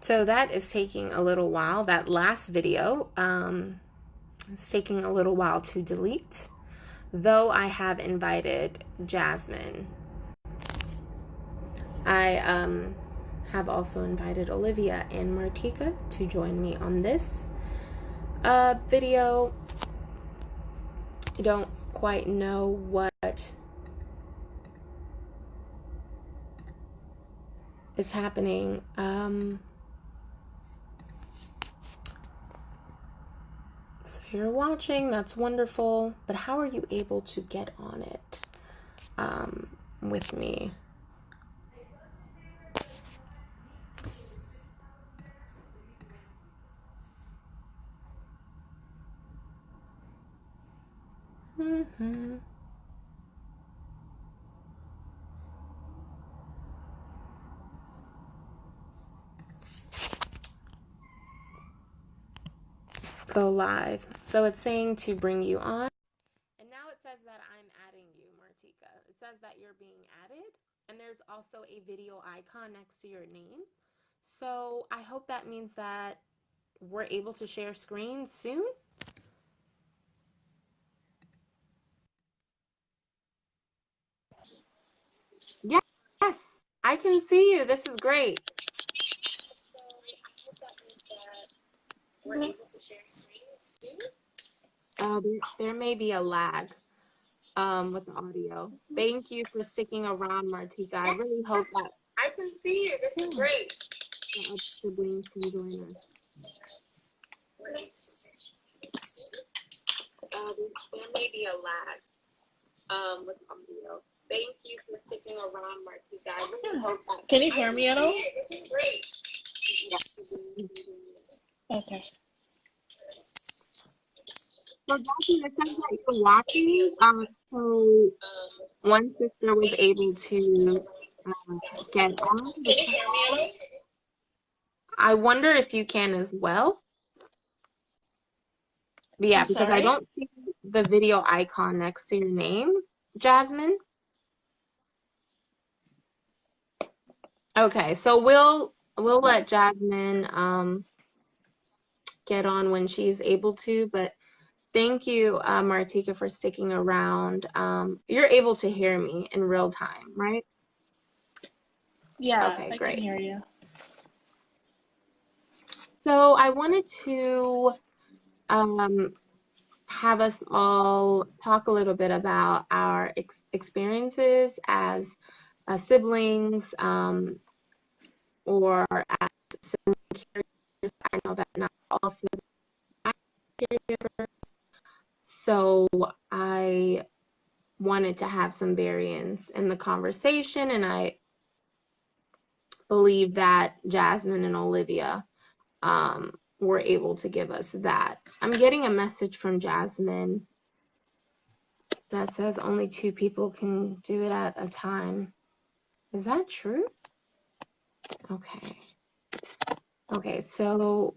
So that is taking a little while. That last video is taking a little while to delete, though I have invited Jasmine. I have also invited Olivia and Martika to join me on this video. I don't quite know what is happening. So you're watching, that's wonderful, but how are you able to get on it with me? Go live. So it's saying to bring you on. And now it says that I'm adding you, Martika. It says that you're being added. And there's also a video icon next to your name. So I hope that means that we're able to share screens soon. Yes, I can see you. This is great. So I hope that means that we're able to share screens soon. There may be a lag with the audio. Thank you for sticking around, Martika. I really hope that I can see you. This is great. Our siblings can join us. There may be a lag with audio. Thank you for sticking around, Martika. I really hope that. Can you hear me at all? This is great. Yes. Okay. So, Jackie, it says that you're watching. So one sister was able to get on. Can you hear me at all? I wonder if you can as well. But yeah, because I don't see the video icon next to your name, Jasmine. Okay, so we'll let Jasmine get on when she's able to, but thank you, Martika, for sticking around. You're able to hear me in real time, right? Yeah, okay, I great. can hear you. So I wanted to have us all talk a little bit about our experiences as siblings or as sibling caregivers. I know that not all siblings are caregivers, so I wanted to have some variance in the conversation, and I believe that Jasmine and Olivia were able to give us that. I'm getting a message from Jasmine that says only 2 people can do it at a time. Is that true? Okay. Okay, so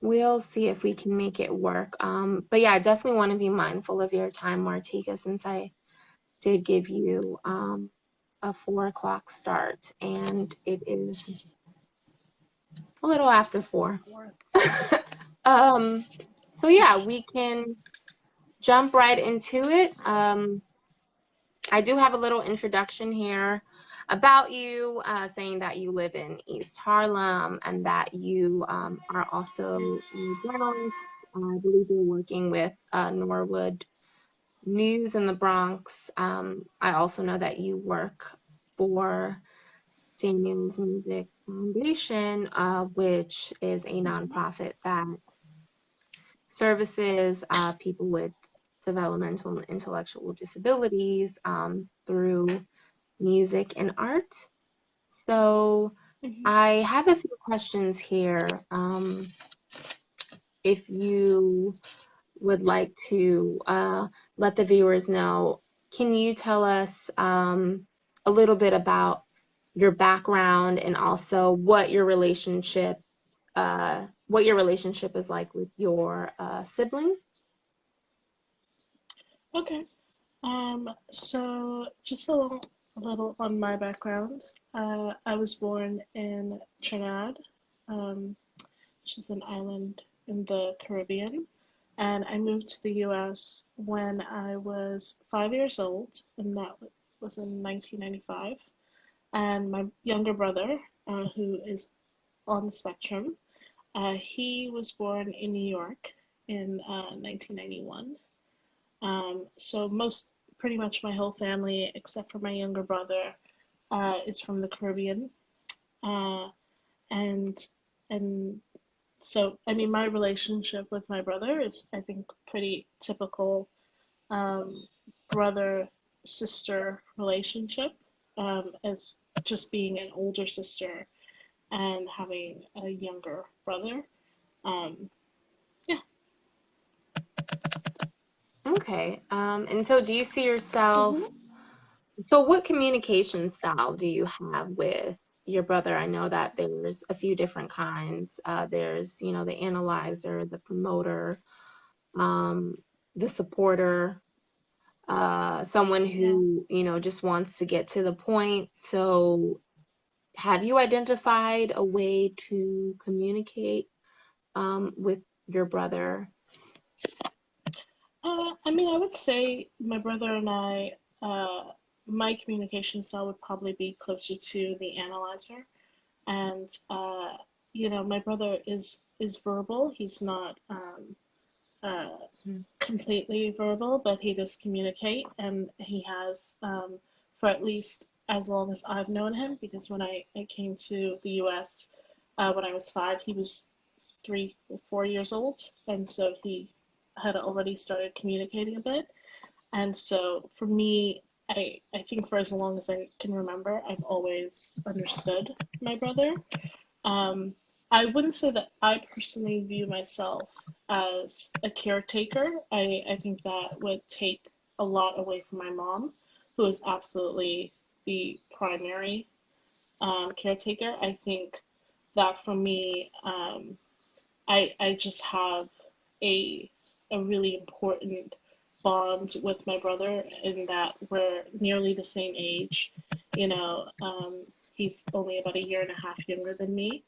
we'll see if we can make it work. But yeah, I definitely want to be mindful of your time, Martika, since I did give you a 4 o'clock start, and it is a little after 4. So yeah, we can jump right into it. I do have a little introduction here about you, saying that you live in East Harlem and that you are also a journalist. I believe you're working with Norwood News in the Bronx. I also know that you work for Daniel's Music Foundation, which is a nonprofit that services people with developmental and intellectual disabilities through music and art. So I have a few questions here. If you would like to let the viewers know, can you tell us a little bit about your background and also what your relationship is like with your siblings? Okay. So just a little on my background. I was born in Trinidad, which is an island in the Caribbean. And I moved to the US when I was 5 years old, and that was in 1995. And my younger brother, who is on the spectrum, he was born in New York in 1991. So pretty much my whole family, except for my younger brother, is from the Caribbean. Uh, and and so I mean, my relationship with my brother is, I think, pretty typical um, brother sister relationship, as just being an older sister and having a younger brother. Um, yeah. Okay. And so do you see yourself, hmm so what communication style do you have with your brother? I know that there's a few different kinds. There's, the analyzer, the promoter, um, the supporter, someone Yeah. who, just wants to get to the point. So have you identified a way to communicate with your brother? I mean, I would say my brother and my communication style would probably be closer to the analyzer. And my brother is verbal. He's not uh, Mhm. completely verbal, but he does communicate, and he has for at least as long as I've known him. Because when I came to the U.S. When I was 5, he was 3 or 4 years old, and so he had already started communicating a bit. And so for me, I think for as long as I can remember, I've always understood my brother. Um, I wouldn't say that I personally view myself as a caretaker. I think that would take a lot away from my mom, who is absolutely the primary caretaker. I think that for me, I just have a a really important bond with my brother in that we're nearly the same age. He's only about a year and a half younger than me,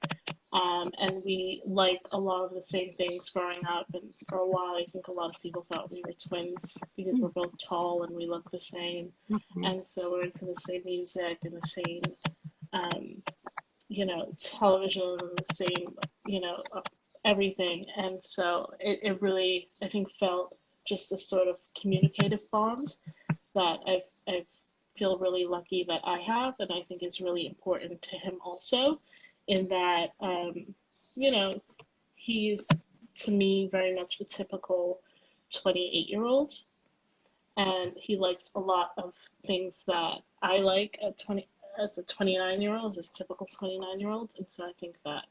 and we like a lot of the same things growing up. And for a while, I think a lot of people thought we were twins because we're both tall and we look the same. Okay. And so we're into the same music and the same, um, television and the same, everything. And so it really, I think, felt just a sort of communicative bond that I feel really lucky that I have, and I think is really important to him also, in that, you know, he's to me very much a typical 28-year-old, and he likes a lot of things that I like at 20 as a 29-year-old, as typical 29-year-olds, and so I think that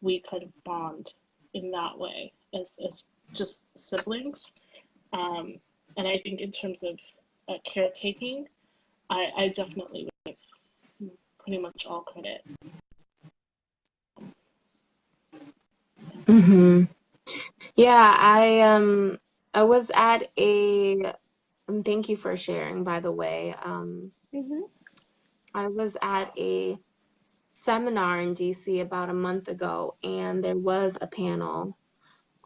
we kind of bond in that way as just siblings. Um, and I think in terms of caretaking, I definitely would give pretty much all credit. Hmm. Yeah, I was at a and thank you for sharing, by the way. Mm-hmm. I was at a seminar in DC about a month ago, and there was a panel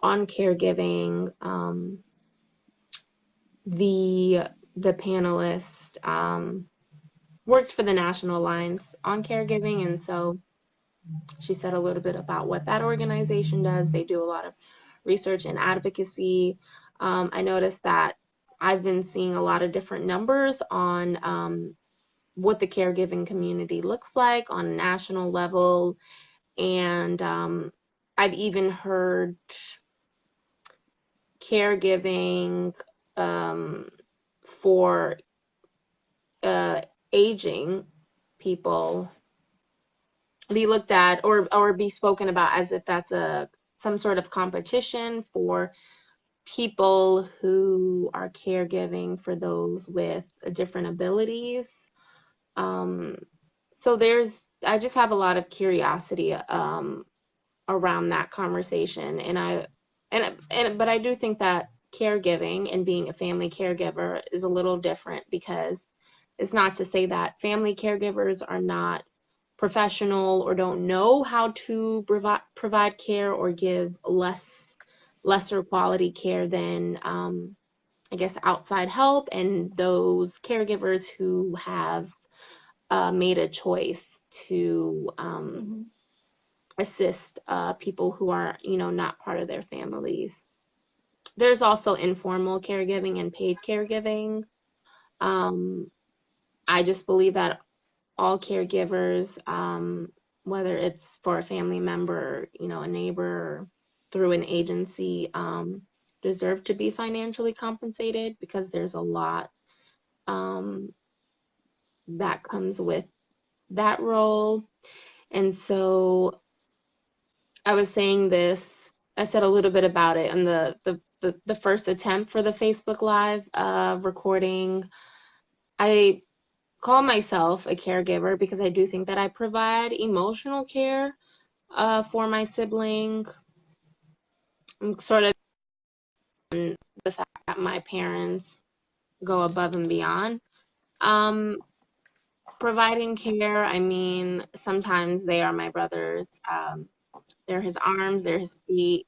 on caregiving. The panelist works for the National Alliance on Caregiving, and so she said a little bit about what that organization does. They do a lot of research and advocacy. I noticed that I've been seeing a lot of different numbers on what the caregiving community looks like on a national level. And I've even heard caregiving um, for uh, aging people be looked at or be spoken about as if that's a some sort of competition for people who are caregiving for those with different abilities. Um, so I just have a lot of curiosity around that conversation, but I do think that caregiving and being a family caregiver is a little different because it's not to say that family caregivers are not professional or don't know how to provide care or give lesser quality care than I guess outside help, and those caregivers who have made a choice to Mm-hmm. assist people who are, not part of their families. There's also informal caregiving and paid caregiving. Um, I just believe that all caregivers, whether it's for a family member, a neighbor, through an agency, deserve to be financially compensated because there's a lot um, that comes with that role. And so I was saying this, I said a little bit about it in the first attempt for the Facebook Live recording. I call myself a caregiver because I do think that I provide emotional care for my sibling. I'm sort of on the fact that my parents go above and beyond. Um, Providing care, I mean, sometimes they are my brothers. They're his arms, they're his feet,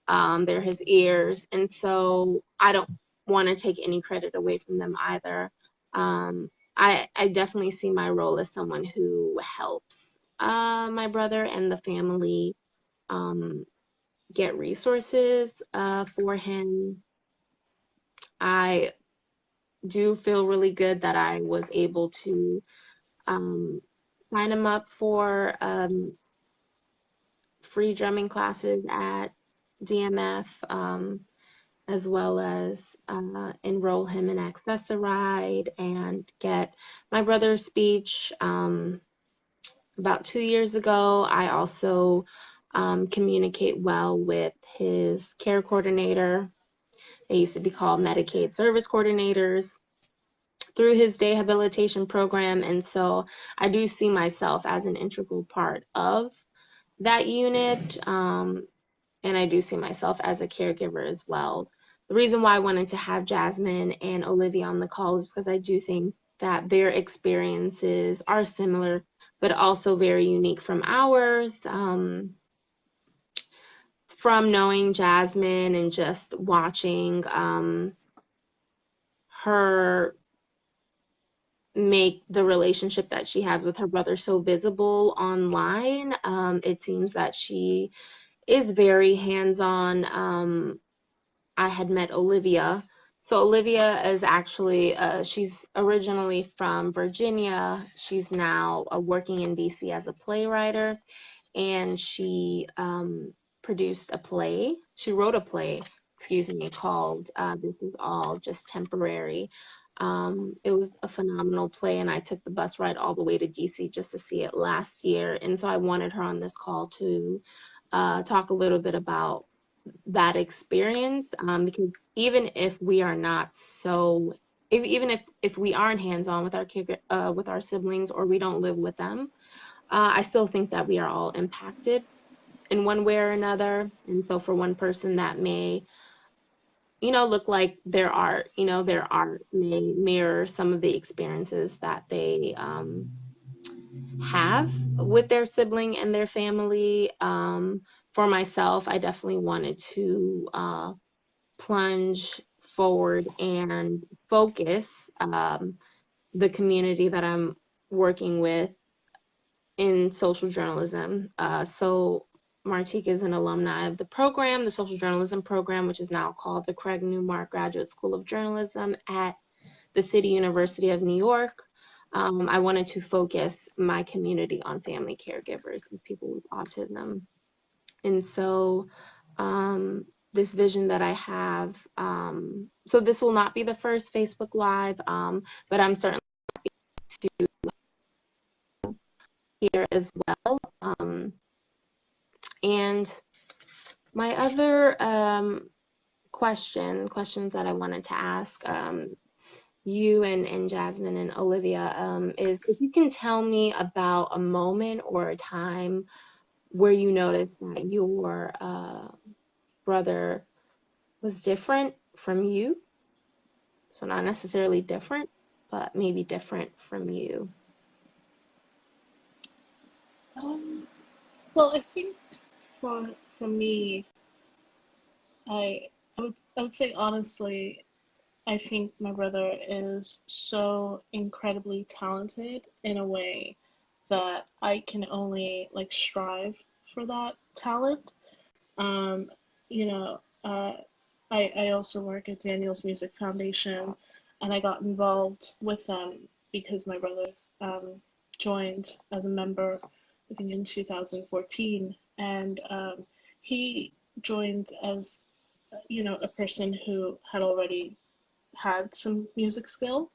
they're his ears. And so I don't want to take any credit away from them either. I definitely see my role as someone who helps my brother and the family um, get resources for him. I do feel really good that I was able to um, sign him up for free drumming classes at DMF, as well as enroll him in Access-a-Ride and get my brother's speech. About 2 years ago, I also communicate well with his care coordinator. They used to be called Medicaid service coordinators through his day habilitation program. And so I do see myself as an integral part of that unit. And I do see myself as a caregiver as well. The reason why I wanted to have Jasmine and Olivia on the call is because I do think that their experiences are similar, but also very unique from ours. From knowing Jasmine and just watching her make the relationship that she has with her brother so visible online, it seems that she is very hands-on. I had met Olivia. So Olivia is actually, she's originally from Virginia. She's now working in DC as a playwright, and she produced a play. She wrote a play, excuse me, called This Is All Just Temporary. It was a phenomenal play, and I took the bus ride all the way to DC just to see it last year. And so I wanted her on this call to talk a little bit about that experience, because even if we are not so even if we aren't hands-on with with our siblings, or we don't live with them, I still think that we are all impacted in one way or another. And so for one person that may look like their art may mirror some of the experiences that they have with their sibling and their family. For myself, I definitely wanted to plunge forward and focus the community that I'm working with in social journalism. So Martique is an alumni of the program, the social journalism program, which is now called the Craig Newmark Graduate School of Journalism at the City University of New York. I wanted to focus my community on family caregivers and people with autism. And so this vision that I have, so this will not be the first Facebook Live, but I'm certainly here as well. And my other questions that I wanted to ask you and Jasmine and Olivia is if you can tell me about a moment or a time where you noticed that your brother was different from you. So not necessarily different, but maybe different from you. Um, well, I think for for me, I would say honestly, I think my brother is so incredibly talented in a way that I can only like strive for that talent. Um, you know, I also work at Daniel's Music Foundation, and I got involved with them because my brother um, joined as a member, I think in 2014, and he joined as a person who had already had some music skill.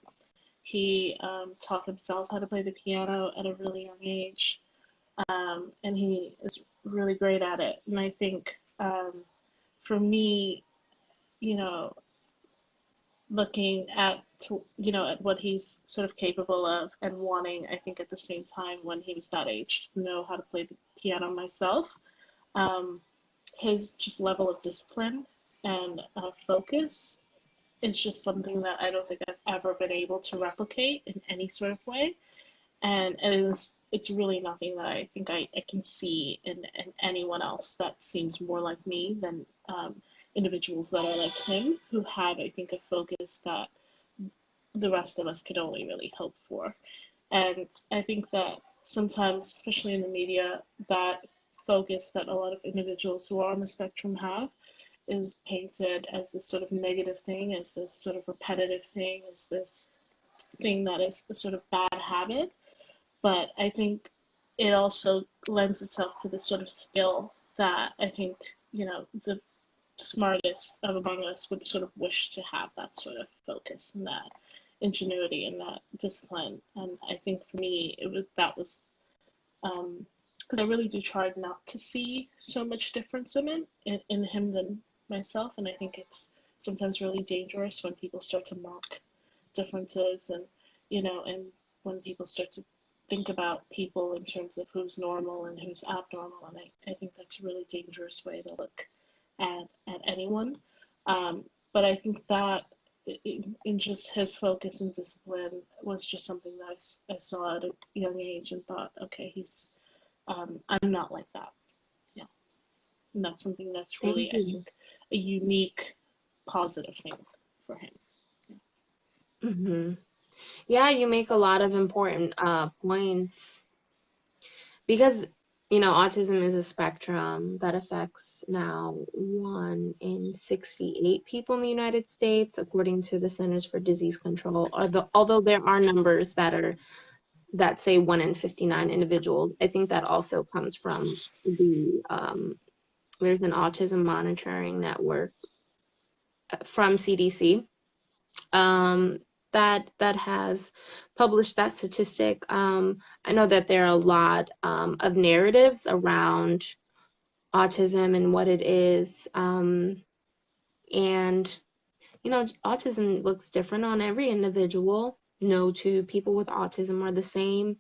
He taught himself how to play the piano at a really young age, and he is really great at it. And I think for me, you know, looking at at what he's sort of capable of and wanting, I think at the same time when he was that age to know how to play the piano myself, um, his just level of discipline and focus is just something that I don't think I've ever been able to replicate in any sort of way. And it's really nothing that I think I can see in anyone else that seems more like me than individuals that are like him who have, I think, a focus that the rest of us could only really hope for. And I think that sometimes, especially in the media, that focus that a lot of individuals who are on the spectrum have is painted as this sort of negative thing, as this sort of repetitive thing, as this thing that is a sort of bad habit. But I think it also lends itself to this sort of skill that I think, the smartest of among us would sort of wish to have that sort of focus and that ingenuity and that discipline. And I think for me, because I really do try not to see so much difference in him than myself. And I think it's sometimes really dangerous when people start to mock differences and when people start to think about people in terms of who's normal and who's abnormal. And I think that's a really dangerous way to look at anyone. But I think that in just his focus and discipline was just something that I saw at a young age and thought, okay, I'm not like that. Yeah. And that's something that's Thank really, I you. think, a unique positive thing for him. Hmm. Yeah, you make a lot of important points because autism is a spectrum that affects now 1 in 68 people in the United States, according to the Centers for Disease Control. Although there are numbers that say 1 in 59 individuals, I think that also comes from there's an autism monitoring network from CDC um, that has published that statistic. I know that there are a lot of narratives around autism and what it is, and autism looks different on every individual. No two people with autism are the same.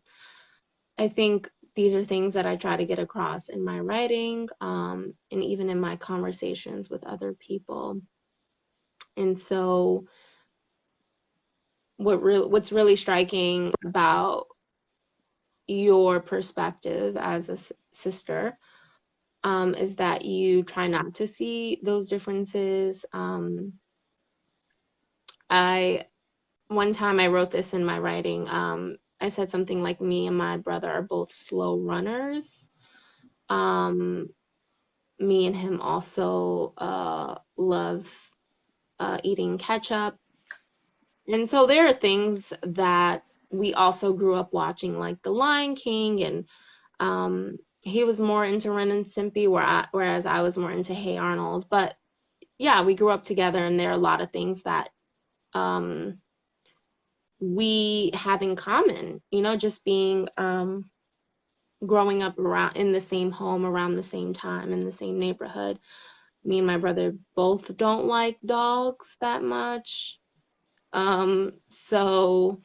I think these are things that I try to get across in my writing, and even in my conversations with other people. And so what's really striking about your perspective as a sister, is that you try not to see those differences. I One time I wrote this in my writing. I said something like, me and my brother are both slow runners. Um, Me and him also love eating ketchup. And so there are things that we also grew up watching, like The Lion King, and he was more into Ren and Stimpy, whereas I was more into Hey Arnold. But yeah, we grew up together, and there are a lot of things that um, we have in common. Just being growing up around in the same home around the same time in the same neighborhood. Me and my brother both don't like dogs that much. Um, so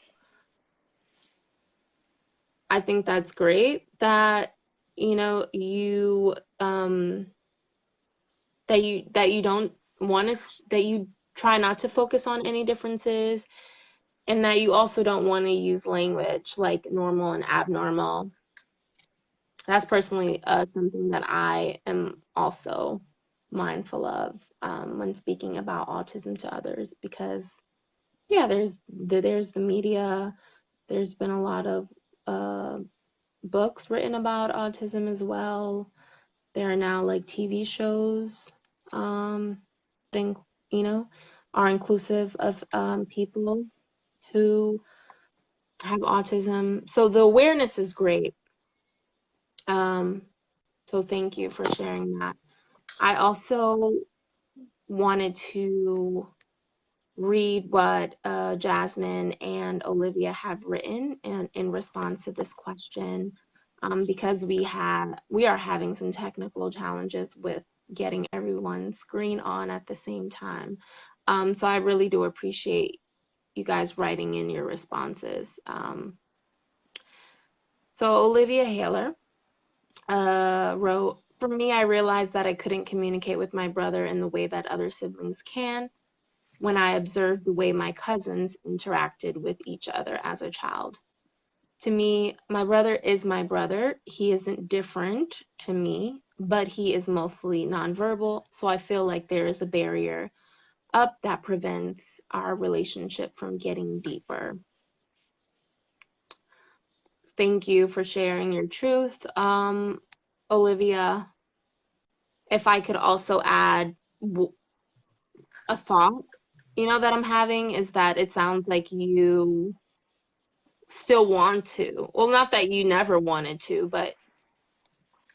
I think that's great that you that you don't want to that you try not to focus on any differences, and that you also don't want to use language like normal and abnormal. that's personally something that I am also mindful of when speaking about autism to others, because yeah, there's the media. There's been a lot of uh, books written about autism as well. There are now like TV shows that you know are inclusive of people who have autism. So the awareness is great. Um, so thank you for sharing that. I also wanted to read what Jasmine and Olivia have written in response to this question, because we are having some technical challenges with getting everyone's screen on at the same time. So I really do appreciate you guys writing in your responses. So Olivia Haler wrote, "For me, I realized that I couldn't communicate with my brother in the way that other siblings can when I observed the way my cousins interacted with each other as a child. To me, my brother is my brother. He isn't different to me, but he is mostly nonverbal, so I feel like there is a barrier up that prevents our relationship from getting deeper." Thank you for sharing your truth, Olivia. If I could also add a thought, that I'm having, is that it sounds like you still want to. Well, not that you never wanted to, but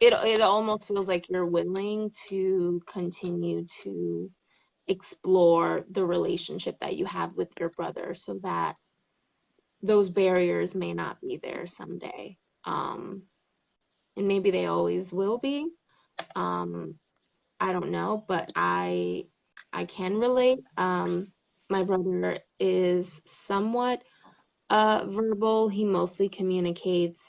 it almost feels like you're willing to continue to explore the relationship that you have with your brother, so that those barriers may not be there someday. And maybe they always will be. Um, I don't know, but I can relate. My brother is somewhat verbal. He mostly communicates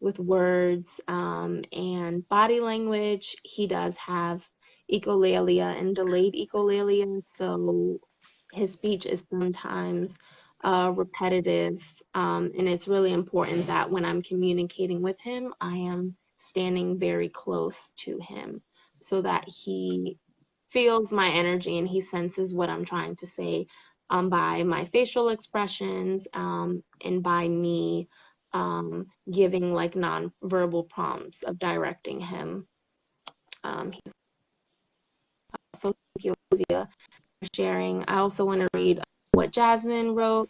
with words and body language. He does have echolalia and delayed echolalia, so his speech is sometimes repetitive. And it's really important that when I'm communicating with him, I am standing very close to him so that he feels my energy and he senses what I'm trying to say, by my facial expressions, and by me giving like non-verbal prompts of directing him. So thank you, Olivia, for sharing. I also want to read what Jasmine wrote.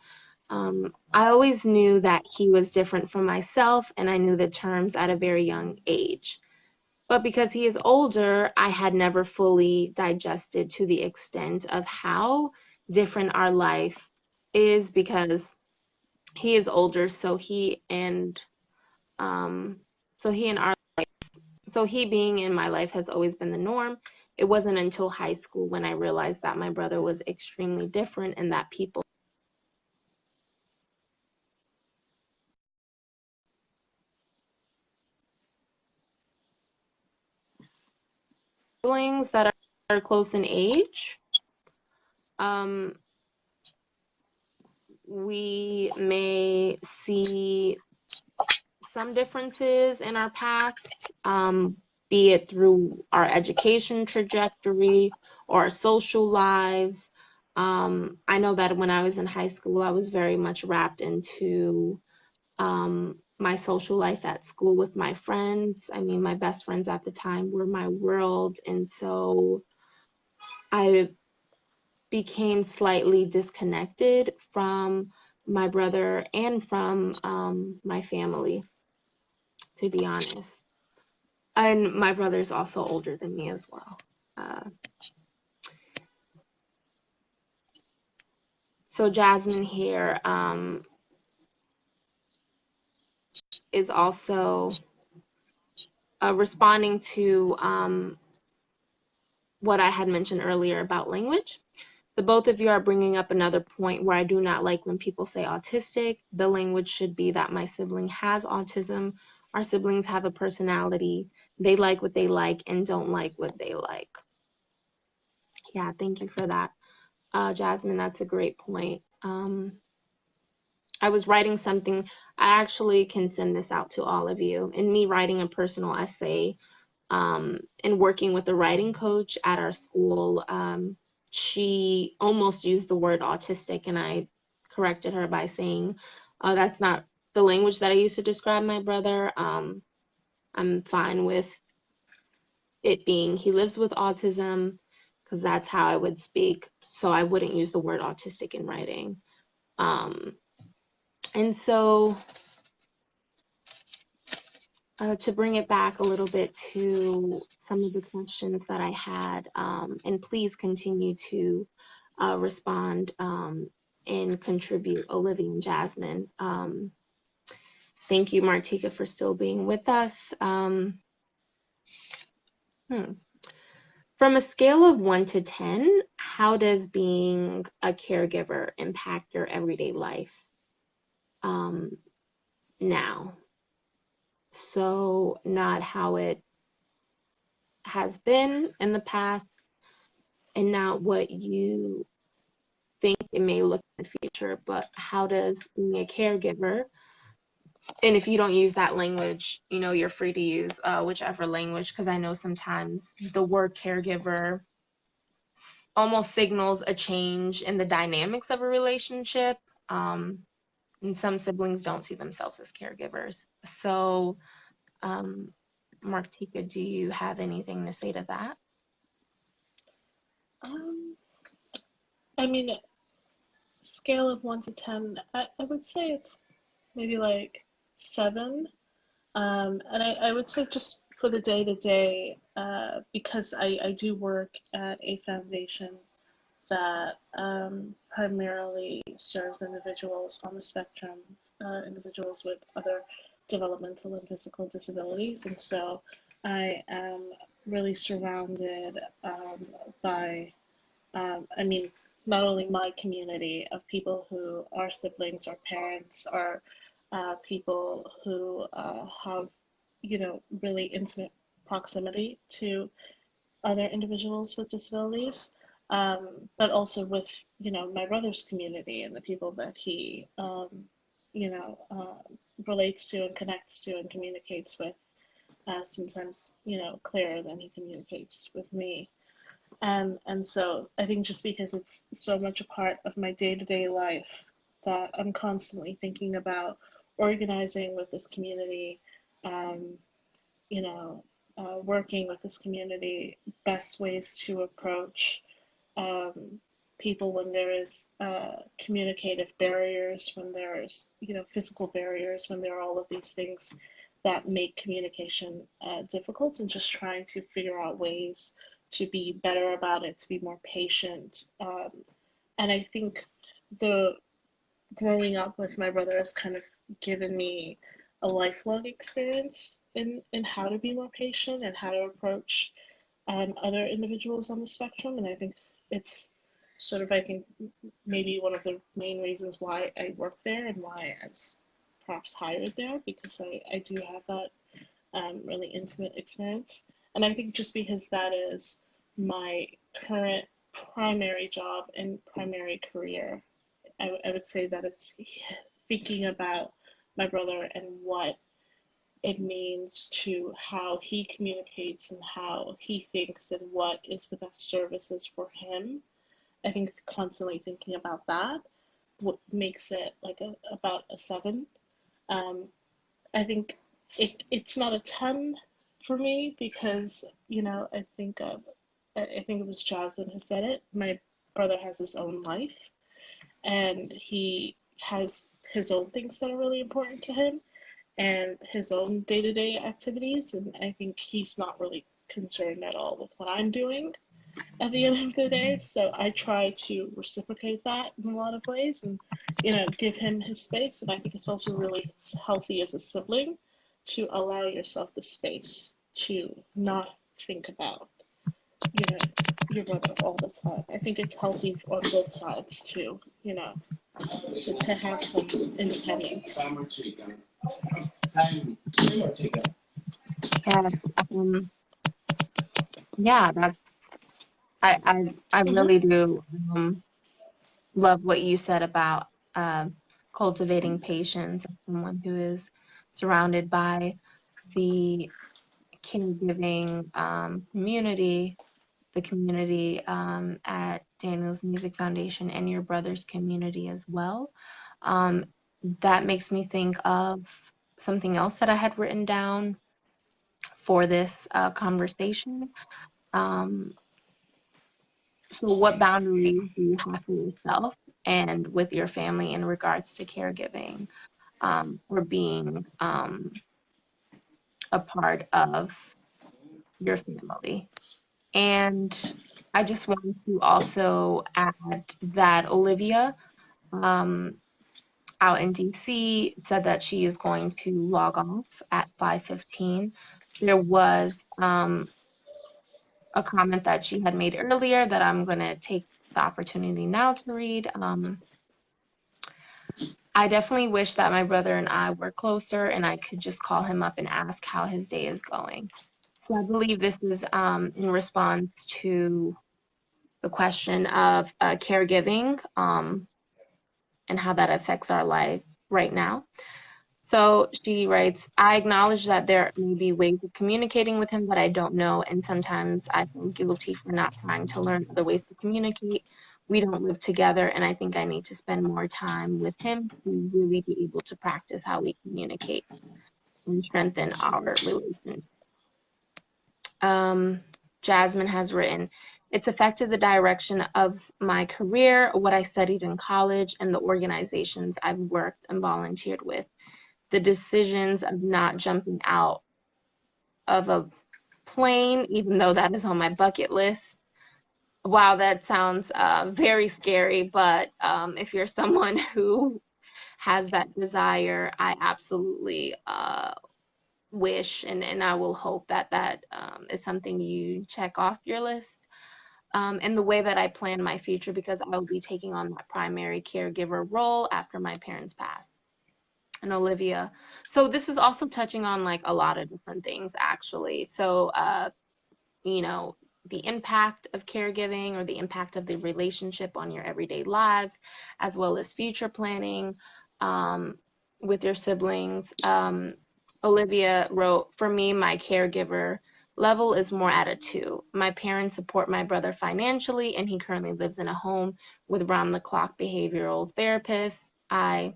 I always knew that he was different from myself, and I knew the terms at a very young age. But because he is older, I had never fully digested to the extent of how different our life is, because he is older, so um he and our so he being in my life has always been the norm. It wasn't until high school when I realized that my brother was extremely different, and that people siblings that are close in age, um we may see some differences in our paths, be it through our education trajectory or our social lives. I know that when I was in high school, I was very much wrapped into my social life at school with my friends. I mean, my best friends at the time were my world. And so I became slightly disconnected from my brother and from my family, to be honest. And my brother's also older than me as well. Uh, so Jasmine here is also responding to what I had mentioned earlier about language. The both of you are bringing up another point where I do not like when people say autistic. The language should be that my sibling has autism. Our siblings have a personality. They like what they like and don't like what they like. Yeah, thank you for that, Jasmine. That's a great point. I was writing something. I actually can send this out to all of you. In me writing a personal essay, and working with a writing coach at our school, she almost used the word autistic, and I corrected her by saying, that's not the language that I use to describe my brother. I'm fine with it being he lives with autism, because that's how I would speak. So I wouldn't use the word autistic in writing. And so to bring it back a little bit to some of the questions that I had, and please continue to respond and contribute, Olivia and Jasmine. Thank you, Martika, for still being with us. From a scale of 1 to 10, how does being a caregiver impact your everyday life now? So not how it has been in the past, and not what you think it may look in the future, but how does being a caregiver, and if you don't use that language, you're free to use whichever language, because I know sometimes the word caregiver almost signals a change in the dynamics of a relationship. And some siblings don't see themselves as caregivers. So, Martika, do you have anything to say to that? I mean, scale of 1 to 10, I would say it's maybe like 7. And I would say just for the day to day, because I do work at a foundation that primarily serves individuals on the spectrum, individuals with other developmental and physical disabilities. And so I am really surrounded by, I mean, not only my community of people who are siblings or parents or people who have, really intimate proximity to other individuals with disabilities, but also with, my brother's community and the people that he, relates to and connects to and communicates with, sometimes, clearer than he communicates with me. And so I think just because it's so much a part of my day-to-day life that I'm constantly thinking about organizing with this community, um, you know, working with this community, best ways to approach people when there is communicative barriers, when there's, physical barriers, when there are all of these things that make communication difficult, and just trying to figure out ways to be better about it, to be more patient. And I think the growing up with my brother has kind of given me a lifelong experience in how to be more patient and how to approach other individuals on the spectrum. And I think it's sort of, I think, maybe one of the main reasons why I work there and why I was perhaps hired there, because I do have that really intimate experience. And I think just because that is my current primary job and primary career, I would say that it's thinking about my brother and what it means to how he communicates and how he thinks and what is the best services for him. I think constantly thinking about that what makes it like about a 7. I think it's not a 10 for me because, I think it was Jasmine who said it. My brother has his own life and he has his own things that are really important to him and his own day-to-day activities, and I think he's not really concerned at all with what I'm doing at the end of the day. So I try to reciprocate that in a lot of ways and, give him his space. And I think it's also really healthy as a sibling to allow yourself the space to not think about, your brother all the time. I think it's healthy on both sides too, to have some independence. Yes. Yeah, that's I Mm-hmm. really do love what you said about cultivating patience, as someone who is surrounded by the caregiving community, the community at Daniel's Music Foundation, and your brother's community as well. Um, that makes me think of something else that I had written down for this conversation. Um, so, what boundaries do you have for yourself and with your family in regards to caregiving or being a part of your family? And I just want to also add that Olivia, um, out in DC, said that she is going to log off at 5:15. There was a comment that she had made earlier that I'm going to take the opportunity now to read. I definitely wish that my brother and I were closer and I could just call him up and ask how his day is going. So I believe this is in response to the question of caregiving and how that affects our life right now. So she writes, I acknowledge that there may be ways of communicating with him that I don't know, and sometimes I feel guilty for not trying to learn other ways to communicate. We don't live together, and I think I need to spend more time with him to really be able to practice how we communicate and strengthen our relationship. Um, Jasmine has written, it's affected the direction of my career, what I studied in college, and the organizations I've worked and volunteered with. The decisions of not jumping out of a plane, even though that is on my bucket list. Wow, that sounds very scary, but if you're someone who has that desire, I absolutely wish and I will hope that that is something you check off your list. And the way that I plan my future, because I will be taking on that primary caregiver role after my parents pass. And Olivia, so this is also touching on like a lot of different things actually. So you know, the impact of caregiving or the impact of the relationship on your everyday lives, as well as future planning um, with your siblings. Olivia wrote, for me, my caregiver level is more at a 2. My parents support my brother financially, and he currently lives in a home with round the clock behavioral therapists. I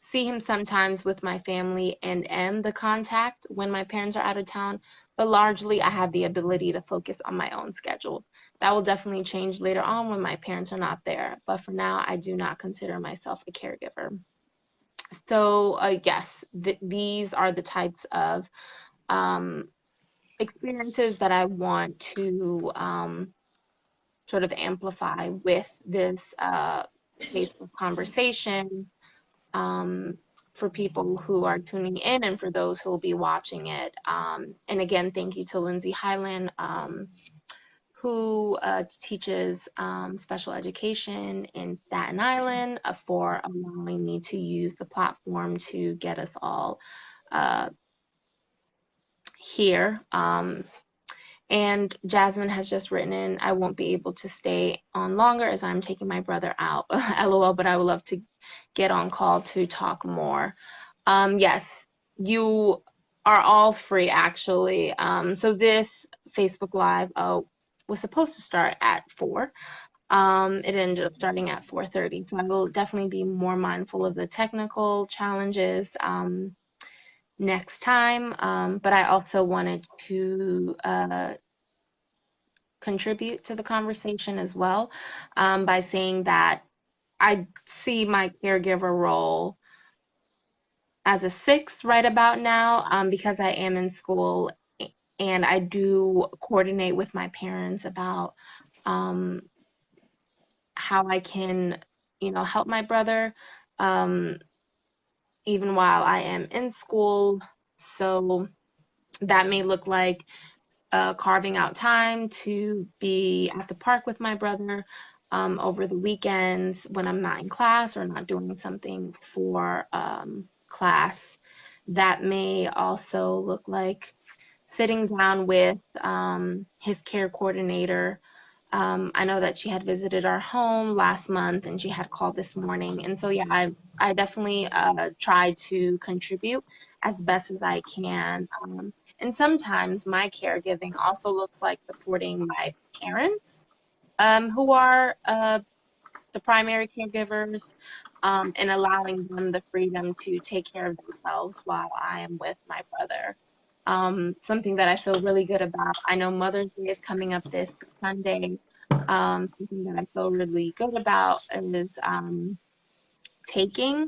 see him sometimes with my family and am the contact when my parents are out of town, but largely I have the ability to focus on my own schedule. That will definitely change later on when my parents are not there, but for now, I do not consider myself a caregiver. So, yes, these are the types of um, experiences that I want to sort of amplify with this Facebook conversation um, for people who are tuning in and for those who will be watching it. And again, thank you to Lindsay Highland, who teaches special education in Staten Island, for allowing me to use the platform to get us all uh, here. And Jasmine has just written in, I won't be able to stay on longer as I'm taking my brother out. LOL, but I would love to get on call to talk more. Yes, you are all free actually. So this Facebook Live was supposed to start at 4. It ended up starting at 4:30. So I will definitely be more mindful of the technical challenges next time. But I also wanted to contribute to the conversation as well by saying that I see my caregiver role as a 6 right about now because I am in school and I do coordinate with my parents about um, how I can, help my brother um, even while I am in school. So that may look like carving out time to be at the park with my brother over the weekends when I'm not in class or not doing something for class. That may also look like sitting down with his care coordinator I know that she had visited our home last month and she had called this morning. And so, yeah, I definitely try to contribute as best as I can. And sometimes my caregiving also looks like supporting my parents, who are the primary caregivers, and allowing them the freedom to take care of themselves while I am with my brother. Something that I feel really good about. I know Mother's Day is coming up this Sunday. Something that I feel really good about is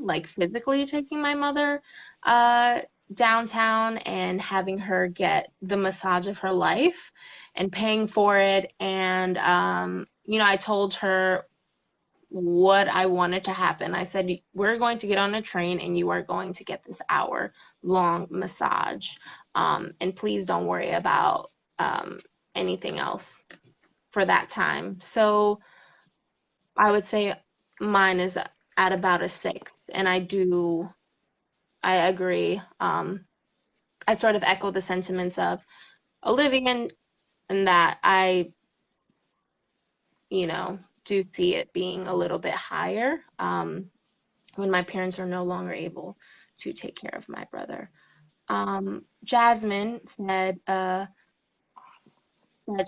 like physically taking my mother uh, downtown and having her get the massage of her life and paying for it. And, I told her what I wanted to happen. I said, we're going to get on a train and you are going to get this hour-long massage. And please don't worry about anything else for that time. So I would say mine is at about a 6. And I agree. I sort of echo the sentiments of Olivia and that I, do see it being a little bit higher. When my parents are no longer able to take care of my brother. Jasmine said that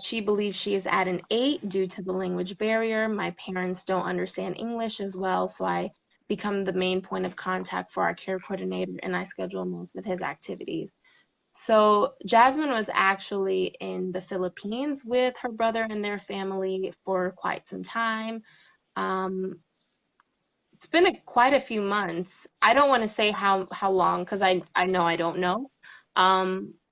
she believes she is at an 8 due to the language barrier. My parents don't understand English as well, so I become the main point of contact for our care coordinator and I schedule most of his activities. So Jasmine was actually in the Philippines with her brother and their family for quite some time. Um, it's been quite a few months. I don't want to say how long because I know I don't know.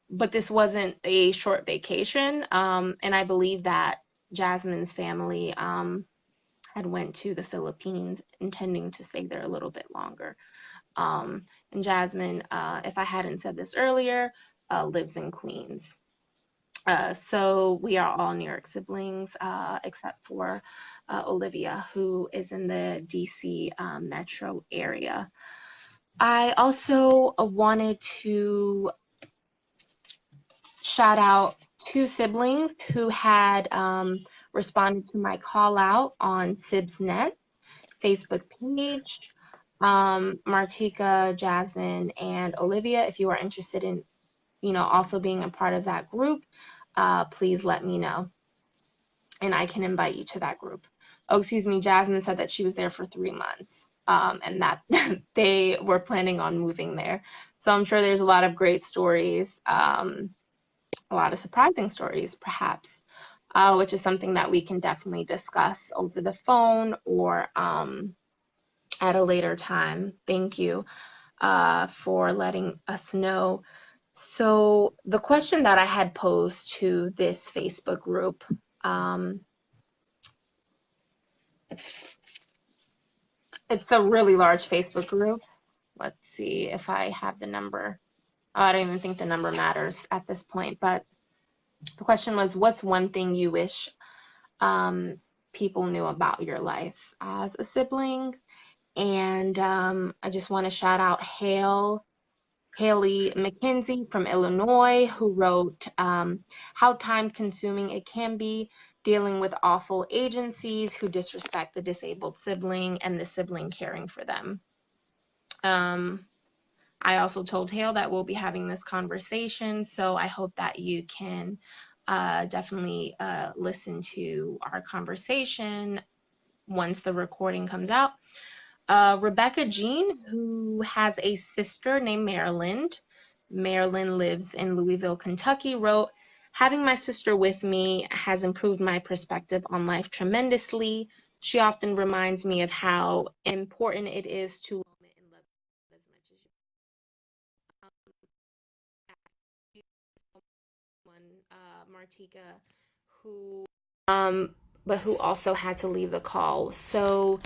But this wasn't a short vacation. And I believe that Jasmine's family had went to the Philippines intending to stay there a little bit longer. And Jasmine, if I hadn't said this earlier, lives in Queens. So we are all New York siblings, except for Olivia, who is in the DC metro area. I also wanted to shout out 2 siblings who had responded to my call out on SibsNet Facebook page. Martika, Jasmine, and Olivia, if you are interested in, also being a part of that group, please let me know and I can invite you to that group. Oh, excuse me, Jasmine said that she was there for 3 months, and that they were planning on moving there. So I'm sure there's a lot of great stories, a lot of surprising stories, perhaps, which is something that we can definitely discuss over the phone or at a later time. Thank you for letting us know. So the question that I had posed to this Facebook group, it's a really large Facebook group. Let's see if I have the number. Oh, I don't even think the number matters at this point. But the question was, what's one thing you wish people knew about your life as a sibling? And I just want to shout out Haley McKenzie from Illinois, who wrote How Time Consuming It Can Be, Dealing with Awful Agencies Who Disrespect the Disabled Sibling and the Sibling Caring for Them. I also told Hale that we'll be having this conversation, so I hope that you can definitely listen to our conversation once the recording comes out. Rebecca Jean, who has a sister named Maryland. Maryland lives in Louisville, Kentucky, wrote, Having my sister with me has improved my perspective on life tremendously. She often reminds me of how important it is to love and love as much as you. One, Martika, who but who also had to leave the call. So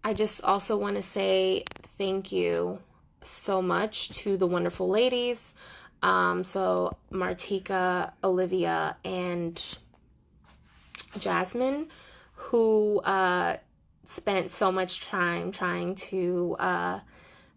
I just also want to say thank you so much to the wonderful ladies. So Martika, Olivia, and Jasmine, who spent so much time trying to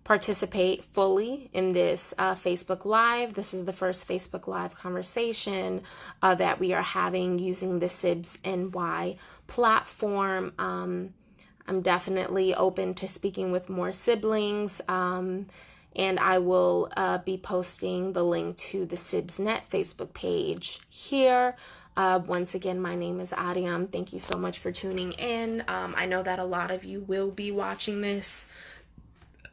participate fully in this Facebook Live. This is the first Facebook Live conversation that we are having using the Sibs NY platform. I'm definitely open to speaking with more siblings, and I will be posting the link to the SibsNet Facebook page here. Once again, my name is Ariam. Thank you so much for tuning in. I know that a lot of you will be watching this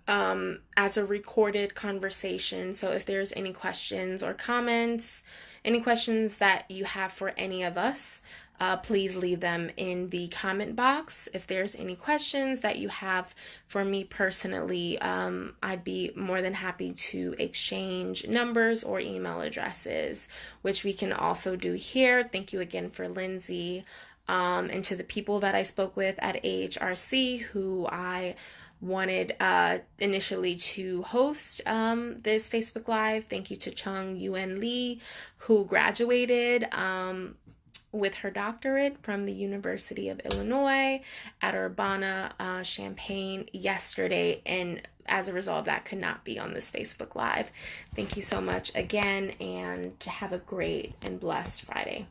as a recorded conversation. So if there's any questions or comments, any questions that you have for any of us, please leave them in the comment box. If there's any questions that you have for me personally, I'd be more than happy to exchange numbers or email addresses, which we can also do here. Thank you again for Lindsay, and to the people that I spoke with at AHRC who I wanted initially to host this Facebook Live. Thank you to Chung Yuen Lee, who graduated with her doctorate from the University of Illinois at Urbana-Champaign yesterday, and as a result of that could not be on this Facebook Live. Thank you so much again, and have a great and blessed Friday.